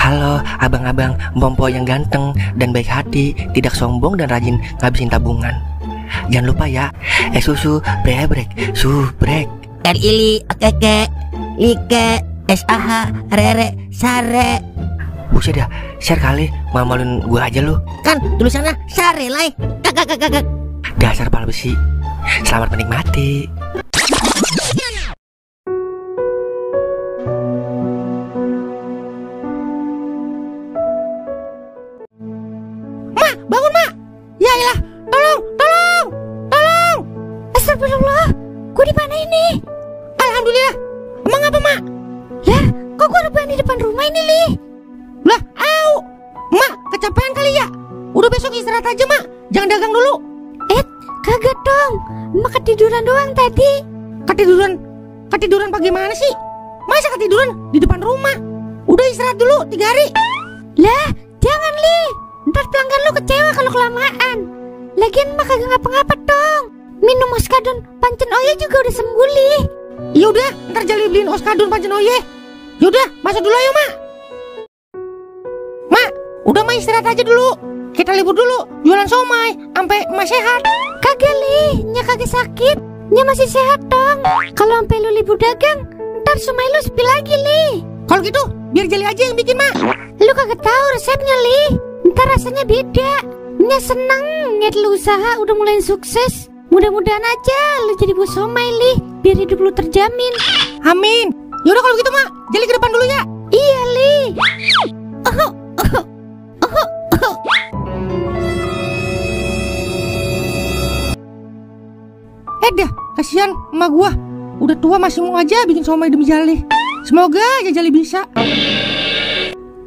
Halo abang-abang Bompo yang ganteng dan baik hati, tidak sombong dan rajin ngabisin tabungan. Jangan lupa ya, susu brebrek, subrek. Ili, okeke, like, SAH, rere, sare. Buset dah, share kali, malu-maluin gue aja lu. Kan tulisannya sare lai. Kakak. Dasar pala besi. Selamat menikmati. Mak, bangun mak. Ya ilah, tolong. Astagfirullah, gue di mana ini? Alhamdulillah. Emang apa mak? Lah, kok gue rebahan di depan rumah ini, Li? Lah, au. Mak, kecapean kali ya. Udah besok istirahat aja mak. Jangan dagang dulu. Kagak dong, mak ketiduran doang tadi. Ketiduran bagaimana sih? Masa ketiduran di depan rumah? Udah istirahat dulu 3 hari. Lah, jangan Li. Ntar pelanggan lu kecewa kalau kelamaan. Lagian mak kagak ngapa-ngapa dong. Minum oskadon pancen oye juga udah sembuh, Li. Yaudah, ntar Jali beliin oskadon pancen oye. Yaudah, masuk dulu ayo mak. Mak, udah mak istirahat aja dulu. Kita libur dulu, jualan somai sampai emak sehat. Kagak Li, nya kagak sakit. Nya masih sehat dong. Kalau sampai lu libur dagang, ntar somai lu sepi lagi, Li. Kalau gitu, biar Jali aja yang bikin mak. Lu kagak tahu resepnya, Li. Ntar rasanya beda. Nya seneng ngeliat lu usaha udah mulai sukses. Mudah-mudahan aja lu jadi bos somai, Li. Biar hidup lu terjamin. Amin. Yaudah kalau gitu mak, Jali ke depan dulu ya. Iya, Li. Dah, kasihan emak gua. Udah tua masih mau aja bikin somai demi Jali. Semoga aja Jali bisa.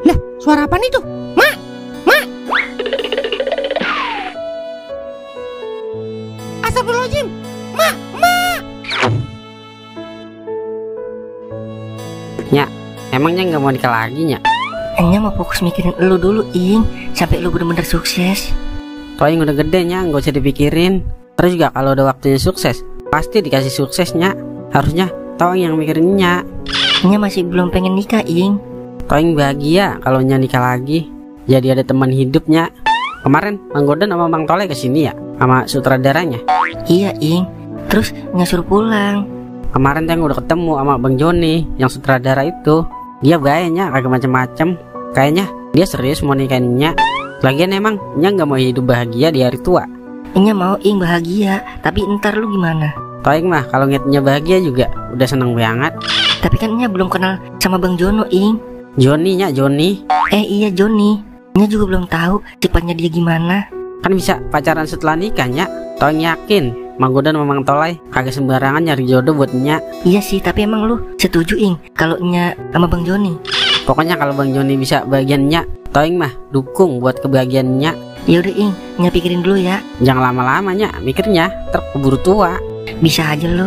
Lah, suara apaan itu? Mak. Astagfirullahaladzim. Mak. Nya, emangnya nggak mau nikah lagi nya? Enya mau fokus mikirin lu dulu, Ing, sampai lu bener-bener sukses. Toing udah gede nya, nggak usah dipikirin. Terus juga kalau udah waktunya sukses, pasti dikasih suksesnya. Harusnya Toing yang mikirinnya. Enya masih belum pengen nikah, Ing. Toing bahagia kalau nya nikah lagi, jadi ada teman hidupnya. Kemarin Bang Gordon sama Bang Tole kesini ya, sama sutradaranya. Iya, Ing. Terus Nya suruh pulang. Kemarin yang udah ketemu sama Bang Joni yang sutradara itu. Dia gayanya kagak macem-macem. Kayaknya dia serius mau nikahin Nya. Lagian emang Nya nggak mau hidup bahagia di hari tua. Nya mau, Ing, bahagia. Tapi ntar lu gimana? Toing mah kalau ngeliat Nya bahagia juga udah seneng banget. Tapi kan Nya belum kenal sama Bang Jono, Ing. Joni nya, Joni. Iya Joni. Nya juga belum tahu sifatnya dia gimana. Kan bisa pacaran setelah nikah nya. Toing yakin Mang Gordon sama Mang Tolai kagak sembarangan nyari jodoh buat Nya. Iya sih, tapi emang lu setuju, Ing, kalau Nya sama Bang Joni? Pokoknya kalau Bang Joni bisa bagian Nya, Toing mah dukung buat kebahagiaan Nya. Yaudah, Ing, Nya pikirin dulu ya. Jangan lama-lama Nya mikirnya, terkeburu tua. Bisa aja lu.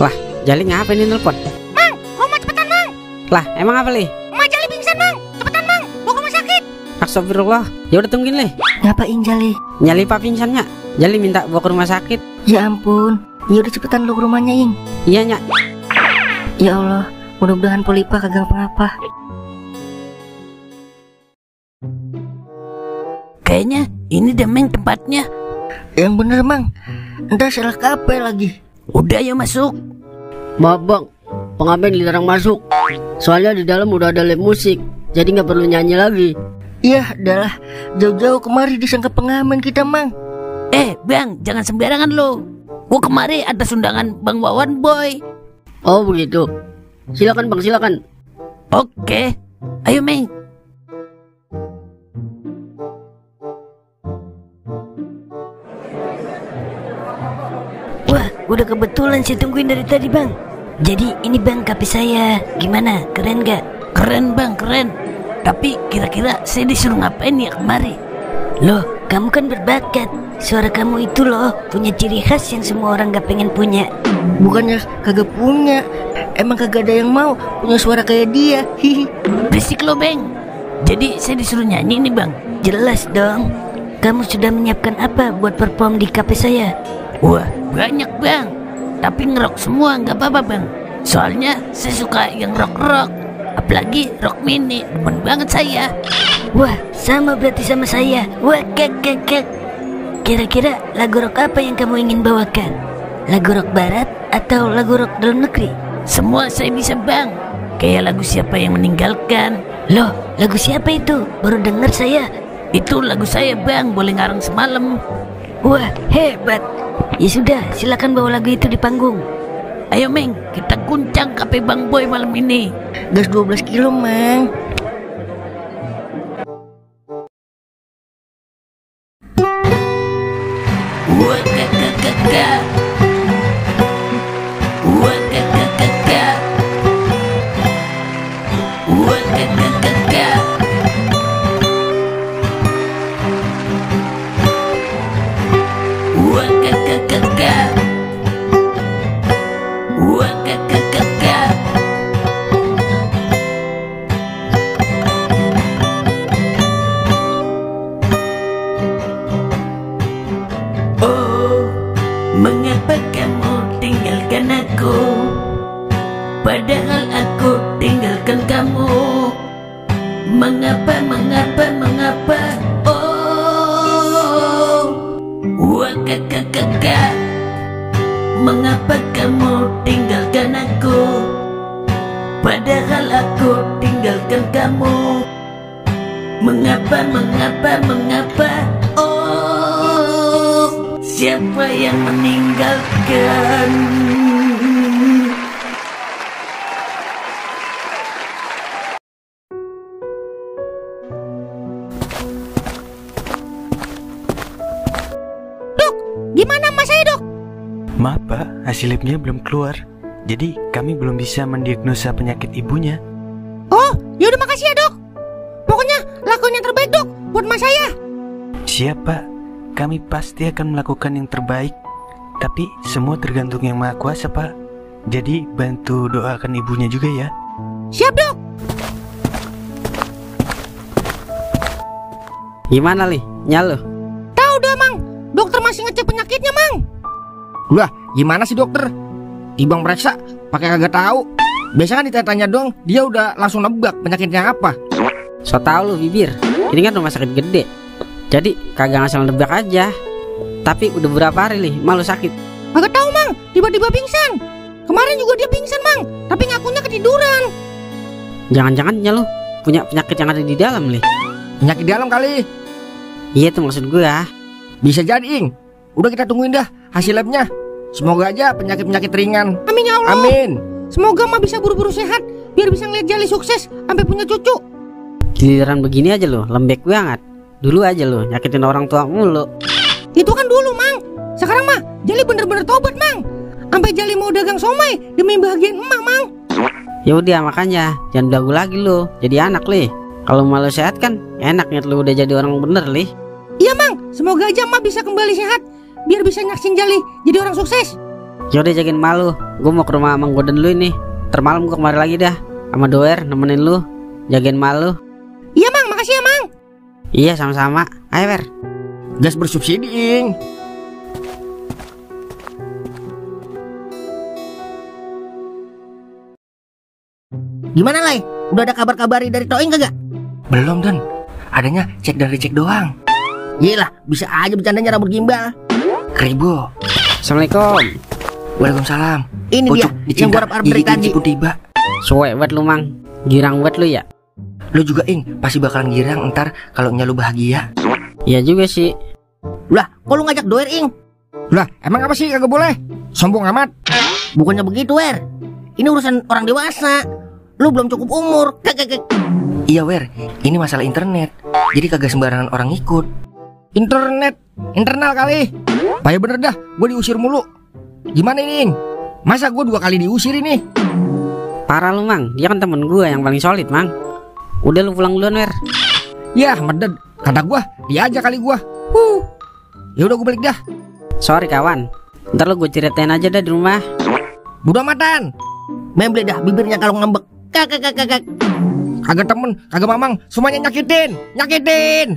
Lah, Jali ngapa ini nelpon? Mang, rumah cepetan Mang. Lah, emang apa Li? Emak Jali pingsan Mang. Cepetan Mang, bawa ke rumah sakit. Astagfirullah. Ya udah tungguin Li. Ngapain Jali? Nyali pak pingsannya. Jali minta bawa ke rumah sakit. Ya ampun. Ya udah cepetan lu ke rumahnya, Ing. Iya Nya. Ya Allah, mudah-mudahan Polipa kagak apa-apa. Kayaknya ini demeng tempatnya. Yang bener, Mang. Ntar salah kape lagi. Udah yuk masuk. Maaf bang, pengamen dilarang masuk. Soalnya di dalam udah ada live musik, jadi nggak perlu nyanyi lagi. Iya, adalah jauh-jauh kemari disangka pengamen kita, Mang. Bang, jangan sembarangan lo. Gua kemari atas undangan Bang Wawan Boy. Oh begitu. Silakan bang, silakan. Oke, ayo Meng. Wah, udah kebetulan saya tungguin dari tadi bang. Jadi ini bang kape saya. Gimana, keren gak? Keren bang, keren. Tapi kira-kira saya disuruh ngapain ya kemari? Loh, kamu kan berbakat. Suara kamu itu loh punya ciri khas yang semua orang gak pengen punya. Bukannya kagak punya, emang kagak ada yang mau punya suara kayak dia. Hihi. Berisik lo bang. Jadi saya disuruh nyanyi nih bang. Jelas dong. Kamu sudah menyiapkan apa buat perform di kafe saya? Wah, banyak bang. Tapi ngerok semua nggak apa-apa bang. Soalnya saya suka yang rock-rock. Apalagi rock mini, demen banget saya. Wah, sama berarti sama saya. Wah, kek. Kira-kira lagu rock apa yang kamu ingin bawakan? Lagu rock barat atau lagu rock dalam negeri? Semua saya bisa bang. Kayak lagu Siapa Yang Meninggalkan. Loh, lagu siapa itu? Baru dengar saya. Itu lagu saya bang, boleh ngarang semalam. Wah, hebat. Ya sudah, silakan bawa lagu itu di panggung. Ayo Meng, kita guncang kafe Bang Boy malam ini. Gas 12 kilo, Mang. Wah, kakak. Wah, kakak. Wah, kakak. Wah, kakak. Wah, kakak. Oh, mengapa kamu tinggalkan aku? Padahal aku tinggalkan kamu. Mengapa? Oh, wah kakak. Mengapa kamu tinggalkan aku? Padahal aku tinggalkan kamu. Mengapa? Oh, siapa yang meninggalkan? Dok, gimana mas saya dok? Maaf Pak, hasil labnya belum keluar. Jadi kami belum bisa mendiagnosa penyakit ibunya. Oh, yaudah makasih ya dok. Pokoknya lakuin yang terbaik dok buat mas saya. Siap Pak, kami pasti akan melakukan yang terbaik. Tapi semua tergantung Yang Maha Kuasa Pak. Jadi bantu doakan ibunya juga ya. Siap dok. Gimana Li? Nyalo? Tahu dah mang, dokter masih ngecek penyakitnya mang. Lah, gimana sih dokter? Ibang periksa pakai kagak tahu. Biasa kan ditanya dong, dia udah langsung nebak penyakitnya apa. So tau lu bibir. Ini kan rumah sakit gede. Jadi kagak ngasal nebak aja. Tapi udah berapa hari Li, malu sakit? Kagak tahu mang, tiba-tiba pingsan. Kemarin juga dia pingsan mang, tapi ngakunya ketiduran. Jangan-jangan lu punya penyakit yang ada di dalam Li. Penyakit dalam kali. Iya tuh maksud gue ya. Bisa jadi Ing. Udah kita tungguin dah hasil labnya. Semoga aja penyakit-penyakit ringan. Amin ya Allah. Amin. Semoga mah bisa buru-buru sehat, biar bisa ngeliat Jali sukses sampai punya cucu. Giliran begini aja lo, lembek banget. Dulu aja lo nyakitin orang tua mulu. Itu kan dulu mang. Sekarang mah Jali bener-bener tobat mang. Sampai Jali mau dagang somai demi bahagiain emak mang. Ya udah makanya jangan belagu lagi lo. Jadi anak Li. Kalau malu sehat kan enaknya lo udah jadi orang bener Li. Iya mang, semoga aja emak bisa kembali sehat, biar bisa nyaksin Jali jadi orang sukses. Yaudah jagain malu. Gue mau ke rumah Mang Goden dulu nih. Termalam gue kemari lagi dah sama Doer nemenin lu. Jagain malu. Iya mang, makasih ya mang. Iya sama-sama. Ayo Wer. Gas bersubsidi Ing. Gimana Lai? Udah ada kabar-kabari dari Toing kagak? Belum Don, adanya cek dan recheck doang. Iyalah, bisa aja bercandanya rambut gimbal. Keribo. Assalamualaikum. Waalaikumsalam. Ini dia yang gua harap dari tadi. Pun tiba. Suwe buat lu Mang. Girang buat lu ya. Lu juga Ing, pasti bakalan girang ntar kalau lu bahagia. Iya juga sih. Lah, kok lu ngajak Doer Ing? Lah, emang apa sih kagak boleh? Sombong amat. Bukannya begitu Wer. Ini urusan orang dewasa. Lu belum cukup umur. Iya Wer, ini masalah internet. Jadi kagak sembarangan orang ikut. Internet, internal kali. Payah bener dah, gue diusir mulu. Gimana ini Ing? Masa gue 2 kali diusir ini? Parah lu Mang, dia kan temen gue yang paling solid Mang. Udah lu pulang duluan Wer. Ya meded, kata gue, dia aja kali gue. Ya udah gue balik dah. Sorry kawan. Ntar lu gue ceritain aja dah di rumah. Bodo amatan. Memble dah bibirnya kalau ngambek. Kagak temen, kagak mamang, semuanya nyakitin.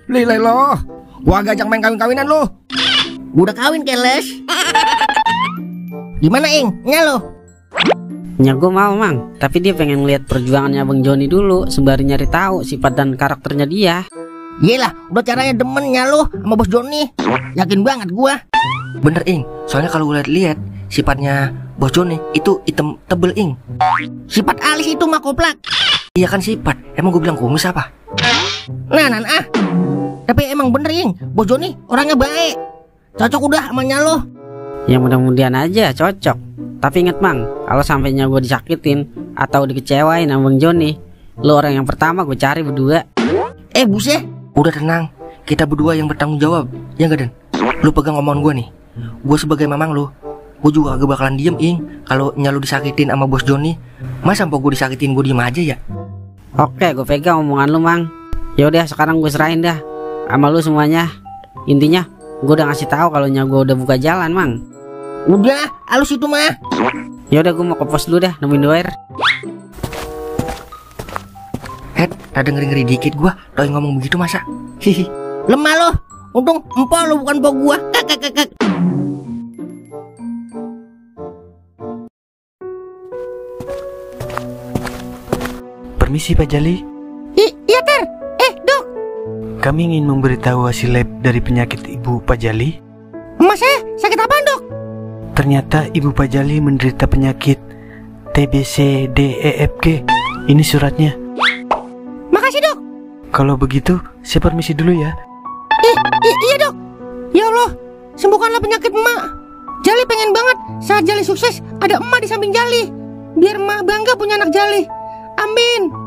Lilai loh, gua agak ajak main kawin-kawinan lo. Gua udah kawin keles. Gimana Ing? Nya lo? Ya gue mau mang, tapi dia pengen lihat perjuangannya Bang Joni dulu sembari nyari tahu sifat dan karakternya dia. Yelah, udah caranya demennya lo sama Bos Joni. Yakin banget gua. Bener Ing, soalnya kalau gue lihat sifatnya Bos Joni itu hitam tebel Ing. Sifat alis itu mah koplak. Iya kan sifat, emang gue bilang kumis apa? Nah. Tapi emang bener Ing, Bos Joni orangnya baik. Cocok udah sama lo. Ya mudah-mudahan aja cocok. Tapi inget mang, kalau sampainya gue disakitin atau dikecewain sama Bang Joni, lo orang yang pertama gue cari berdua. Buset. Udah tenang, kita berdua yang bertanggung jawab. Ya gak Den? Lu pegang omongan gue nih. Gue sebagai mamang lu, gue juga gak bakalan diem Ing kalau lu disakitin sama Bos Joni. Masa mpok gue disakitin gue diem aja ya? Oke, gue pegang omongan lu mang. Yaudah sekarang gue serahin dah sama lu semuanya. Intinya gue udah ngasih tahu kalau gue udah buka jalan mang. Udah, halus itu mah. Yaudah gue mau ke pos dulu dah nemuin doair. Rada ngeri-ngeri dikit gua, doi ngomong begitu masa? Hihi. Lemah lo. Untung empok lo bukan empok gua. Kak. Permisi Pak Jali. Iya Ter. Dok. Kami ingin memberitahu hasil lab dari penyakit Ibu Pak Jali. Emak saya sakit apa Dok? Ternyata Ibu Pak Jali menderita penyakit TBC DEFG. Ini suratnya. Makasih Dok. Kalau begitu, saya permisi dulu ya. Iya Dok. Ya Allah, sembuhkanlah penyakit emak. Jali pengen banget saat Jali sukses ada emak di samping Jali. Biar emak bangga punya anak Jali. Amin.